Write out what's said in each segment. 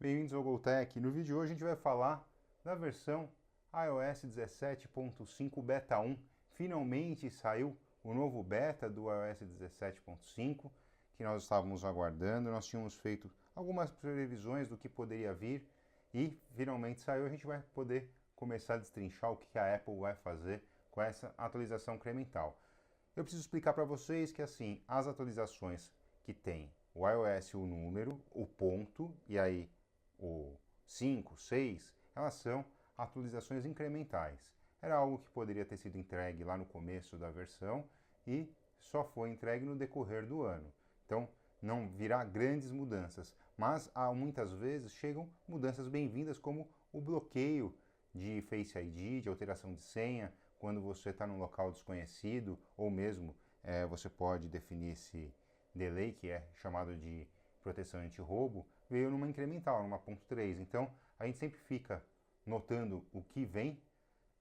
Bem-vindos ao GoTech. No vídeo de hoje a gente vai falar da versão iOS 17.5 Beta 1. Finalmente saiu o novo beta do iOS 17.5 que nós estávamos aguardando. Nós tínhamos feito algumas previsões do que poderia vir e finalmente saiu. A gente vai poder começar a destrinchar o que a Apple vai fazer com essa atualização incremental. Eu preciso explicar para vocês que assim, as atualizações que tem o iOS, o número, o ponto, e aí o 5, 6, elas são atualizações incrementais. Era algo que poderia ter sido entregue lá no começo da versão e só foi entregue no decorrer do ano. Então, não virá grandes mudanças, mas muitas vezes chegam mudanças bem-vindas, como o bloqueio de Face ID, de alteração de senha, quando você está num local desconhecido, ou mesmo você pode definir esse delay, que é chamado de proteção anti-roubo, veio numa incremental, numa 1.3. Então, a gente sempre fica notando o que vem,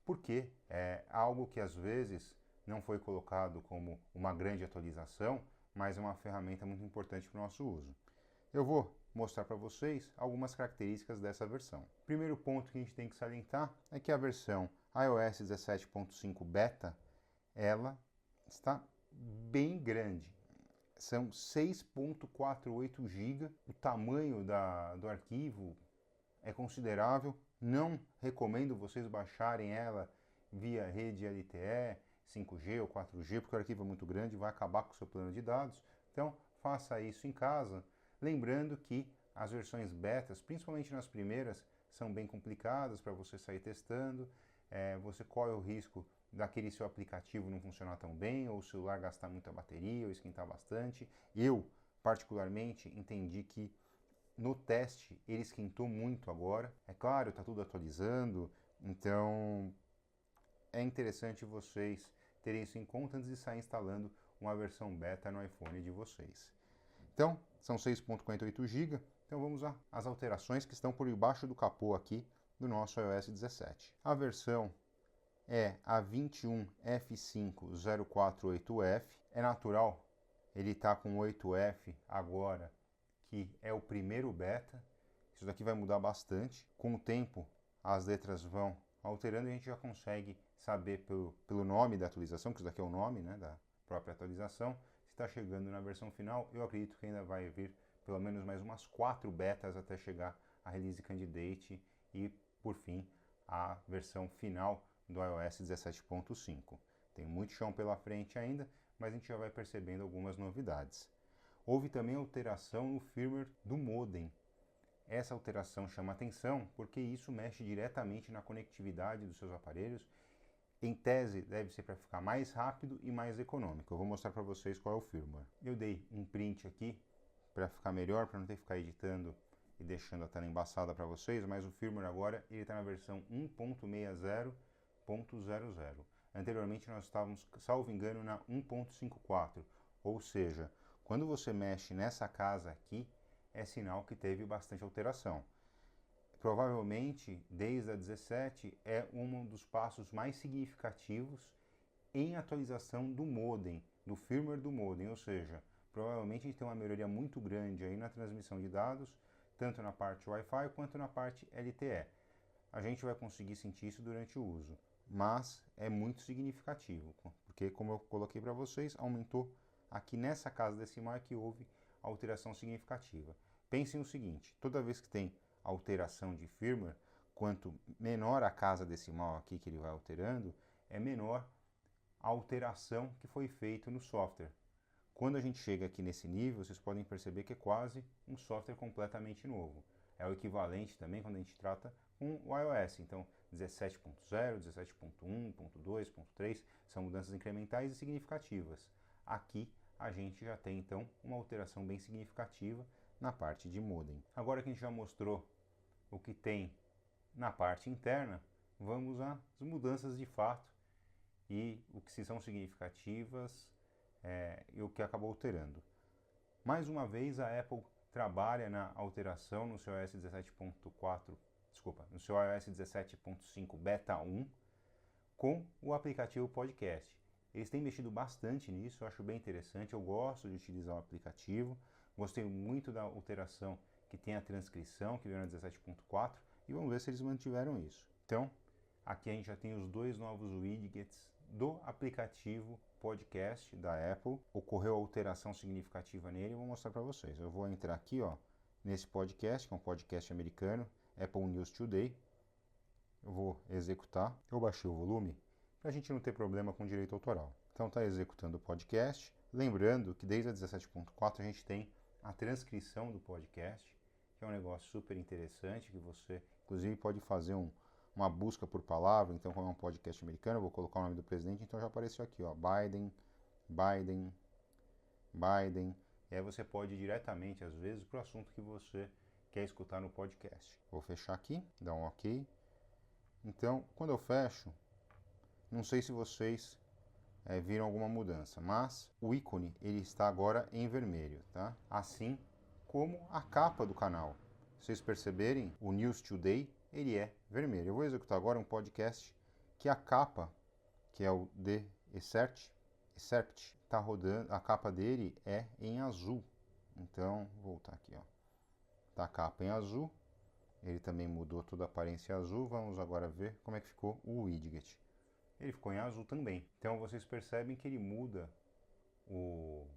porque é algo que às vezes não foi colocado como uma grande atualização, mas é uma ferramenta muito importante para o nosso uso. Eu vou mostrar para vocês algumas características dessa versão. O primeiro ponto que a gente tem que salientar é que a versão iOS 17.5 Beta, ela está bem grande. São 6.48 GB, o tamanho do arquivo é considerável. Não recomendo vocês baixarem ela via rede LTE, 5G ou 4G, porque o arquivo é muito grande e vai acabar com o seu plano de dados. Então, faça isso em casa, lembrando que as versões betas, principalmente nas primeiras, são bem complicadas para você sair testando. Você corre o risco daquele seu aplicativo não funcionar tão bem, ou o celular gastar muita bateria, ou esquentar bastante. Eu, particularmente, entendi que no teste ele esquentou muito agora. É claro, está tudo atualizando, então é interessante vocês terem isso em conta antes de sair instalando uma versão beta no iPhone de vocês. Então, são 6.48 GB, então vamos às alterações que estão por debaixo do capô aqui do nosso iOS 17. A versão é a 2105048F, é natural, ele está com 8F agora, que é o primeiro beta. Isso daqui vai mudar bastante. Com o tempo, as letras vão alterando e a gente já consegue saber pelo nome da atualização, que isso daqui é o nome, né, da própria atualização, se está chegando na versão final. Eu acredito que ainda vai vir pelo menos mais umas 4 betas até chegar a Release Candidate e, por fim, a versão final do iOS 17.5. Tem muito chão pela frente ainda, mas a gente já vai percebendo algumas novidades. Houve também alteração no firmware do modem. Essa alteração chama atenção porque isso mexe diretamente na conectividade dos seus aparelhos. Em tese, deve ser para ficar mais rápido e mais econômico. Eu vou mostrar para vocês qual é o firmware. Eu dei um print aqui para ficar melhor, para não ter que ficar editando e deixando a tela embaçada para vocês, mas o firmware agora está na versão 1.60.00. Anteriormente nós estávamos, salvo engano, na 1.54, ou seja, quando você mexe nessa casa aqui, é sinal que teve bastante alteração. Provavelmente, desde a 17, é um dos passos mais significativos em atualização do modem, do firmware do modem, ou seja, provavelmente a gente tem uma melhoria muito grande aí na transmissão de dados, tanto na parte Wi-Fi quanto na parte LTE. A gente vai conseguir sentir isso durante o uso, mas é muito significativo, porque como eu coloquei para vocês, aumentou aqui nessa casa decimal que houve alteração significativa. Pensem o seguinte, toda vez que tem alteração de firmware, quanto menor a casa decimal aqui que ele vai alterando, é menor a alteração que foi feita no software. Quando a gente chega aqui nesse nível, vocês podem perceber que é quase um software completamente novo. É o equivalente também quando a gente trata com o iOS. Então, 17.0, 17.1, 1.2, 1.3 são mudanças incrementais e significativas. Aqui a gente já tem então uma alteração bem significativa na parte de modem. Agora que a gente já mostrou o que tem na parte interna, vamos às mudanças de fato e o que se são significativas e o que acabou alterando. Mais uma vez a Apple trabalha na alteração no seu iOS 17.4, no seu iOS 17.5 Beta 1 com o aplicativo Podcast. Eles têm mexido bastante nisso, eu acho bem interessante, eu gosto de utilizar o aplicativo, gostei muito da alteração que tem a transcrição, que veio na 17.4, e vamos ver se eles mantiveram isso. Então, aqui a gente já tem os dois novos widgets do aplicativo podcast da Apple. Ocorreu alteração significativa nele, eu vou mostrar para vocês. Eu vou entrar aqui, ó, nesse podcast, que é um podcast americano, Apple News Today. Eu vou executar. Eu baixei o volume para a gente não ter problema com direito autoral. Então está executando o podcast. Lembrando que desde a 17.4 a gente tem a transcrição do podcast, que é um negócio super interessante, que você, inclusive, pode fazer uma busca por palavra. Então, como é um podcast americano, eu vou colocar o nome do presidente, então já apareceu aqui, ó, Biden, Biden, Biden. E aí você pode ir diretamente, às vezes, para o assunto que você quer escutar no podcast. Vou fechar aqui, dar um OK. Então, quando eu fecho, não sei se vocês viram alguma mudança, mas o ícone ele está agora em vermelho, tá? Assim como a capa do canal. Se vocês perceberem, o News Today ele é vermelho. Eu vou executar agora um podcast que a capa, que é o The Excerpt, está rodando, a capa dele é em azul. Então, vou voltar aqui, ó. Tá a capa em azul. Ele também mudou toda a aparência azul. Vamos agora ver como é que ficou o widget. Ele ficou em azul também. Então vocês percebem que ele muda o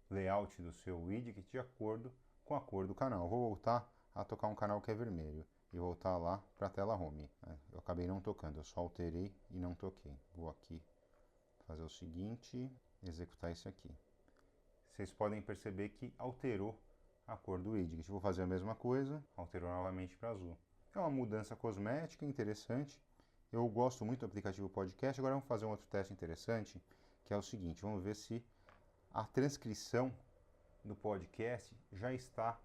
layout do seu widget de acordo com a cor do canal. Vou voltar a tocar um canal que é vermelho e voltar lá para a tela home. Eu acabei não tocando, eu só alterei e não toquei. Vou aqui fazer o seguinte, executar isso aqui. Vocês podem perceber que alterou a cor do widget. Vou fazer a mesma coisa, alterou novamente para azul. É uma mudança cosmética interessante. Eu gosto muito do aplicativo podcast. Agora vamos fazer um outro teste interessante, que é o seguinte. Vamos ver se a transcrição do podcast já está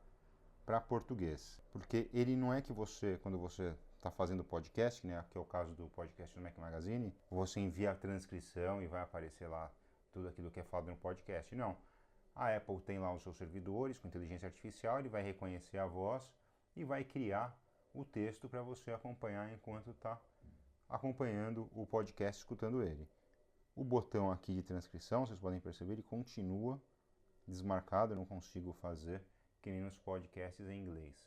para português. Porque ele não é que você, quando você está fazendo podcast, né, que é o caso do podcast do Mac Magazine, você envia a transcrição e vai aparecer lá tudo aquilo que é falado no podcast. Não. A Apple tem lá os seus servidores com inteligência artificial, ele vai reconhecer a voz e vai criar o texto para você acompanhar enquanto está acompanhando o podcast, escutando ele. O botão aqui de transcrição, vocês podem perceber, ele continua desmarcado, eu não consigo fazer que nem nos podcasts em inglês.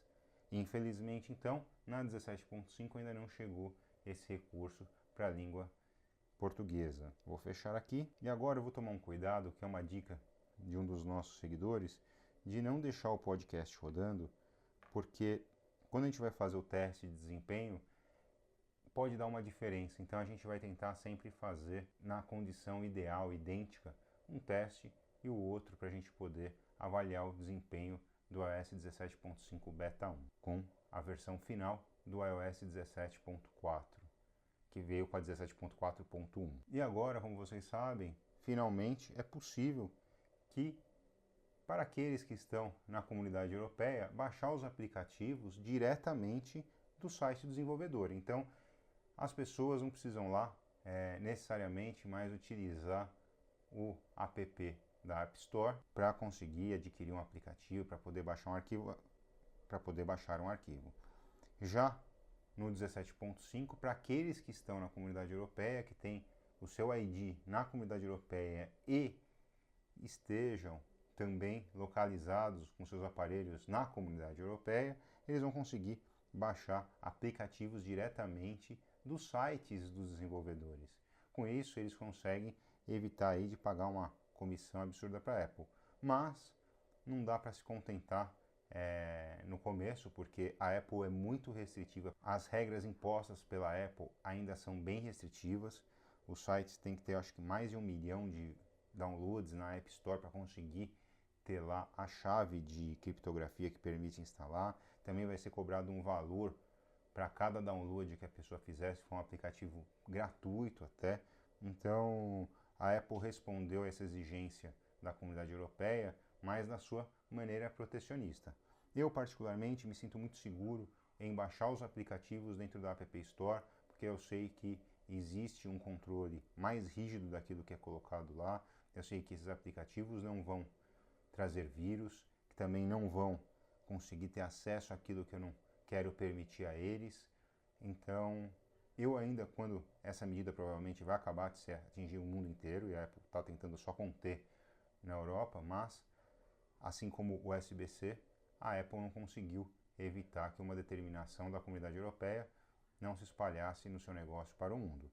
Infelizmente, então, na 17.5 ainda não chegou esse recurso para a língua portuguesa. Vou fechar aqui e agora eu vou tomar um cuidado, que é uma dica de um dos nossos seguidores, de não deixar o podcast rodando, porque quando a gente vai fazer o teste de desempenho, pode dar uma diferença. Então a gente vai tentar sempre fazer na condição ideal, idêntica, um teste e o outro para a gente poder avaliar o desempenho do iOS 17.5 Beta 1 com a versão final do iOS 17.4, que veio com a 17.4.1. E agora, como vocês sabem, finalmente é possível que, para aqueles que estão na comunidade europeia, baixar os aplicativos diretamente do site do desenvolvedor. Então, as pessoas não precisam lá necessariamente mais utilizar o app da App Store para conseguir adquirir um aplicativo, para poder baixar um arquivo. Já no 17.5, para aqueles que estão na comunidade europeia, que tem o seu ID na comunidade europeia e estejam também localizados com seus aparelhos na comunidade europeia, eles vão conseguir baixar aplicativos diretamente dos sites dos desenvolvedores. Com isso, eles conseguem evitar aí de pagar uma comissão absurda para a Apple. Mas não dá para se contentar no começo, porque a Apple é muito restritiva. As regras impostas pela Apple ainda são bem restritivas. Os sites têm que ter, acho que, mais de 1 milhão de downloads na App Store para conseguir ter lá a chave de criptografia que permite instalar. Também vai ser cobrado um valor para cada download que a pessoa fizer, se for um aplicativo gratuito até. Então, a Apple respondeu a essa exigência da comunidade europeia, mas na sua maneira protecionista. Eu, particularmente, me sinto muito seguro em baixar os aplicativos dentro da App Store, porque eu sei que existe um controle mais rígido daquilo que é colocado lá. Eu sei que esses aplicativos não vão trazer vírus, que também não vão conseguir ter acesso àquilo que eu não quero permitir a eles. Então, eu ainda, quando essa medida provavelmente vai acabar de atingir o mundo inteiro, e a Apple está tentando só conter na Europa, mas, assim como o USB-C, a Apple não conseguiu evitar que uma determinação da Comunidade Europeia não se espalhasse no seu negócio para o mundo.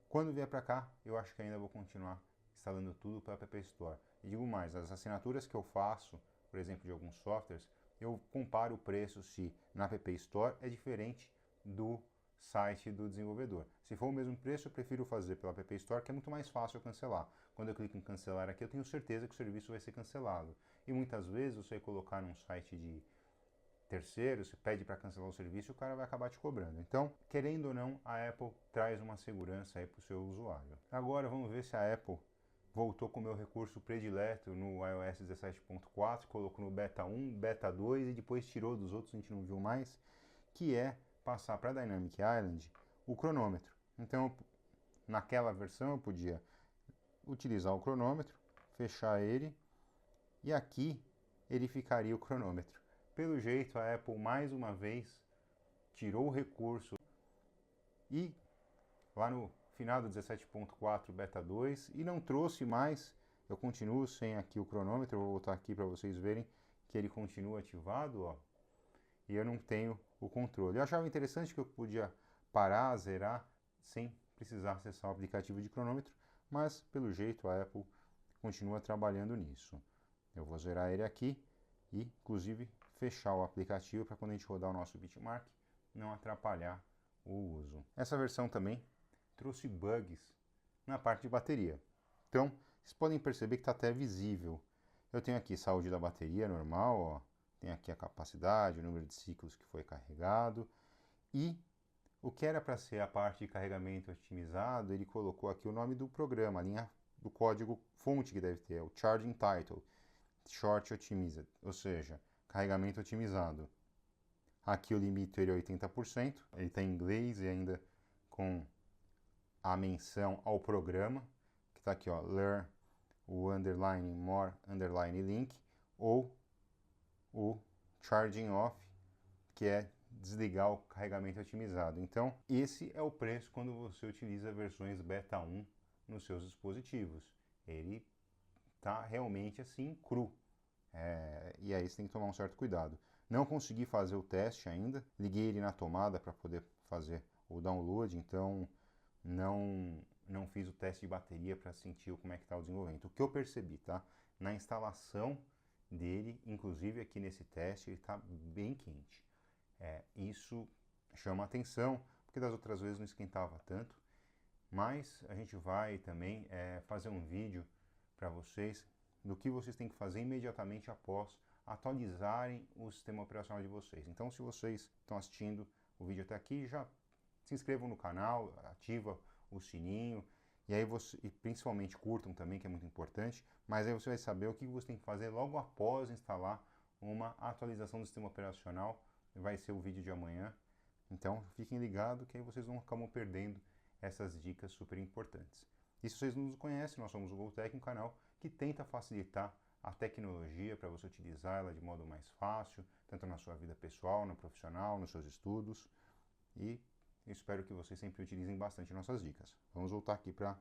Quando vier para cá, eu acho que ainda vou continuar instalando tudo pela App Store. E digo mais, as assinaturas que eu faço, por exemplo, de alguns softwares, eu comparo o preço se na App Store é diferente do site do desenvolvedor. Se for o mesmo preço, eu prefiro fazer pela App Store, que é muito mais fácil eu cancelar. Quando eu clico em cancelar aqui, eu tenho certeza que o serviço vai ser cancelado. E muitas vezes você colocar num site de terceiro, você pede para cancelar o serviço, o cara vai acabar te cobrando. Então, querendo ou não, a Apple traz uma segurança aí para o seu usuário. Agora vamos ver se a Apple voltou com o meu recurso predileto no iOS 17.4, colocou no Beta 1, Beta 2 e depois tirou dos outros, a gente não viu mais, que é passar para Dynamic Island o cronômetro. Então, naquela versão eu podia utilizar o cronômetro, fechar ele e aqui ele ficaria o cronômetro. Pelo jeito, a Apple mais uma vez tirou o recurso e lá no final do 17.4 Beta 2 e não trouxe mais. Eu continuo sem aqui o cronômetro, eu vou voltar aqui para vocês verem que ele continua ativado, ó, e eu não tenho o controle. Eu achava interessante que eu podia parar, zerar, sem precisar acessar o aplicativo de cronômetro, mas pelo jeito a Apple continua trabalhando nisso. Eu vou zerar ele aqui e, inclusive, fechar o aplicativo para quando a gente rodar o nosso Bitmark não atrapalhar o uso. Essa versão também trouxe bugs na parte de bateria. Então, vocês podem perceber que está até visível. Eu tenho aqui saúde da bateria normal, ó. Tem aqui a capacidade, o número de ciclos que foi carregado e o que era para ser a parte de carregamento otimizado, ele colocou aqui o nome do programa, a linha do código fonte que deve ter, o Charging Title, Short Optimized, ou seja, carregamento otimizado. Aqui eu limito ele a 80%, ele está em inglês e ainda com a menção ao programa, que está aqui, ó, learn o underline more underline link, ou o charging off, que é desligar o carregamento otimizado. Então, esse é o preço quando você utiliza versões Beta 1 nos seus dispositivos. Ele está realmente assim cru. E aí você tem que tomar um certo cuidado. Não consegui fazer o teste ainda, liguei ele na tomada para poder fazer o download, então não fiz o teste de bateria para sentir como é que está o desenvolvimento. O que eu percebi, tá? Na instalação dele, inclusive aqui nesse teste, ele está bem quente. Isso chama atenção, porque das outras vezes não esquentava tanto, mas a gente vai também fazer um vídeo para vocês do que vocês têm que fazer imediatamente após atualizarem o sistema operacional de vocês. Então, se vocês estão assistindo o vídeo até aqui, já se inscrevam no canal, ativa o sininho, e aí e principalmente curtam também, que é muito importante, mas aí você vai saber o que você tem que fazer logo após instalar uma atualização do sistema operacional. Vai ser o vídeo de amanhã, então fiquem ligados que aí vocês não acabam perdendo essas dicas super importantes. E se vocês não nos conhecem, nós somos o GoTech, um canal que tenta facilitar a tecnologia para você utilizar ela de modo mais fácil, tanto na sua vida pessoal, no profissional, nos seus estudos, e eu espero que vocês sempre utilizem bastante nossas dicas. Vamos voltar aqui para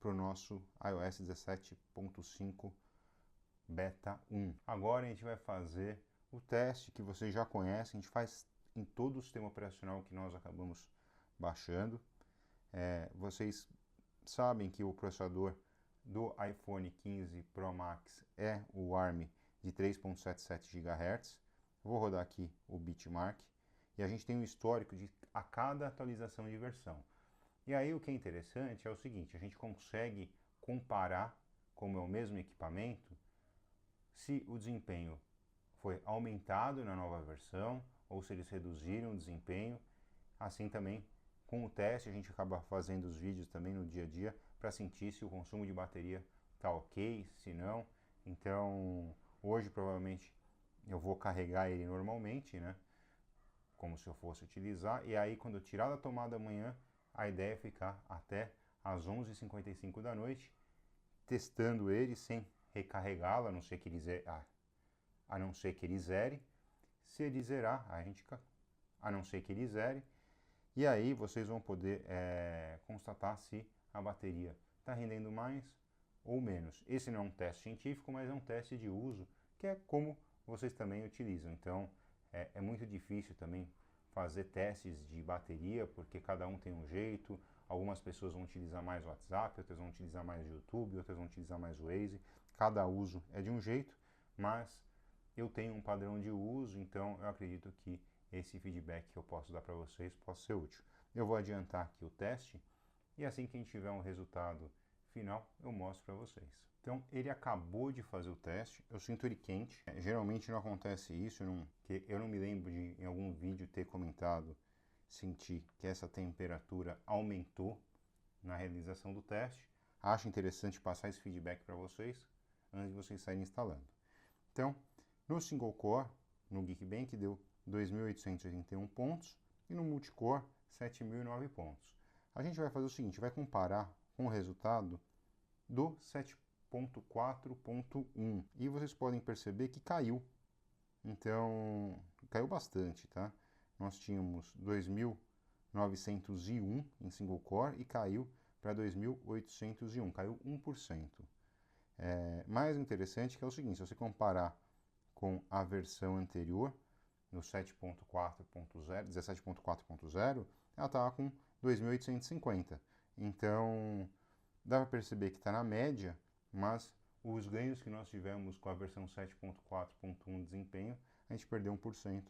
o nosso iOS 17.5 Beta 1. Agora a gente vai fazer o teste que vocês já conhecem, a gente faz em todo o sistema operacional que nós acabamos baixando. Vocês sabem que o processador do iPhone 15 Pro Max é o ARM de 3.77 GHz. Vou rodar aqui o Bitmark e a gente tem um histórico de a cada atualização de versão. E aí o que é interessante é o seguinte, a gente consegue comparar, como é o mesmo equipamento, se o desempenho foi aumentado na nova versão ou se eles reduziram o desempenho. Assim também com o teste a gente acaba fazendo os vídeos também no dia a dia para sentir se o consumo de bateria está ok, se não. Então hoje provavelmente eu vou carregar ele normalmente, né? Como se eu fosse utilizar, e aí quando eu tirar da tomada amanhã, a ideia é ficar até às 11h55 da noite testando ele sem recarregá-lo, a não ser que ele zere. Se ele zerar, a não ser que ele zere, e aí vocês vão poder constatar se a bateria está rendendo mais ou menos. Esse não é um teste científico, mas é um teste de uso, que é como vocês também utilizam. Então, É muito difícil também fazer testes de bateria, porque cada um tem um jeito. Algumas pessoas vão utilizar mais o WhatsApp, outras vão utilizar mais o YouTube, outras vão utilizar mais o Waze. Cada uso é de um jeito, mas eu tenho um padrão de uso, então eu acredito que esse feedback que eu posso dar para vocês possa ser útil. Eu vou adiantar aqui o teste e assim que a gente tiver um resultado final, eu mostro para vocês. Então, ele acabou de fazer o teste, eu sinto ele quente. Geralmente não acontece isso, que eu não me lembro de em algum vídeo ter comentado, sentir que essa temperatura aumentou na realização do teste. Acho interessante passar esse feedback para vocês antes de vocês saírem instalando. Então, no single core, no Geekbench deu 2.881 pontos e no multicore 7.009 pontos. A gente vai fazer o seguinte, vai comparar com o resultado do 7.4.1 e vocês podem perceber que caiu. Então, caiu bastante, tá? Nós tínhamos 2.901 em single core e caiu para 2.801, caiu 1%. Mais interessante que é o seguinte, se você comparar com a versão anterior, no 7.4.0, 17.4.0, ela estava com 2.850. Então, dá para perceber que está na média, mas os ganhos que nós tivemos com a versão 7.4.1 desempenho, a gente perdeu 1%.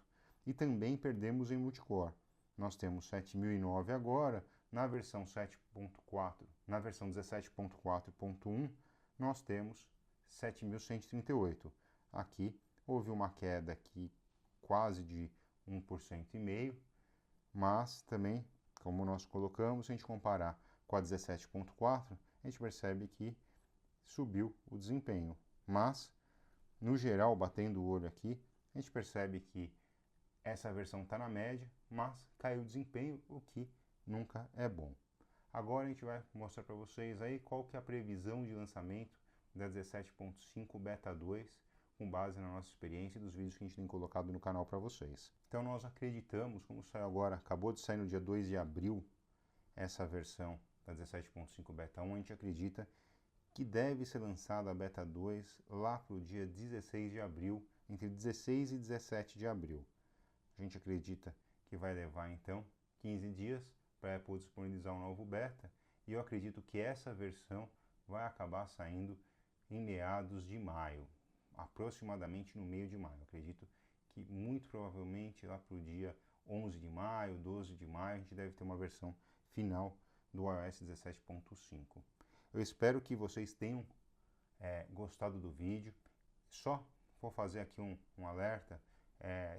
E também perdemos em multicore. Nós temos 7.009 agora, na versão 7.4, na versão 17.4.1, nós temos 7.138. Aqui houve uma queda aqui quase de 1,5%, mas também, como nós colocamos, se a gente comparar com a 17.4, a gente percebe que subiu o desempenho. Mas, no geral, batendo o olho aqui, a gente percebe que essa versão está na média, mas caiu o desempenho, o que nunca é bom. Agora a gente vai mostrar para vocês aí qual que é a previsão de lançamento da 17.5 Beta 2, com base na nossa experiência e dos vídeos que a gente tem colocado no canal para vocês. Então nós acreditamos, como saiu agora, acabou de sair no dia 2 de abril, essa versão da 17.5 Beta 1, a gente acredita que deve ser lançada a Beta 2 lá para o dia 16 de abril, entre 16 e 17 de abril. A gente acredita que vai levar então 15 dias para a Apple disponibilizar um novo beta, e eu acredito que essa versão vai acabar saindo em meados de maio, aproximadamente no meio de maio. Eu acredito que muito provavelmente lá para o dia 11 de maio, 12 de maio, a gente deve ter uma versão final do iOS 17.5. Eu espero que vocês tenham gostado do vídeo. Só vou fazer aqui um alerta,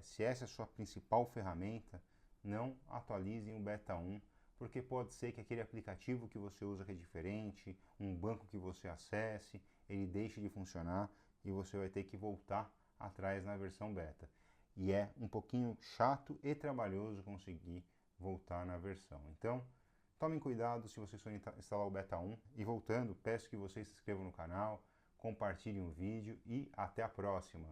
se essa é a sua principal ferramenta, não atualizem o Beta 1, porque pode ser que aquele aplicativo que você usa que é diferente, um banco que você acesse, ele deixe de funcionar e você vai ter que voltar atrás na versão beta. E é um pouquinho chato e trabalhoso conseguir voltar na versão. Então, tomem cuidado se vocês forem instalar o Beta 1. E voltando, peço que vocês se inscrevam no canal, compartilhem o vídeo e até a próxima!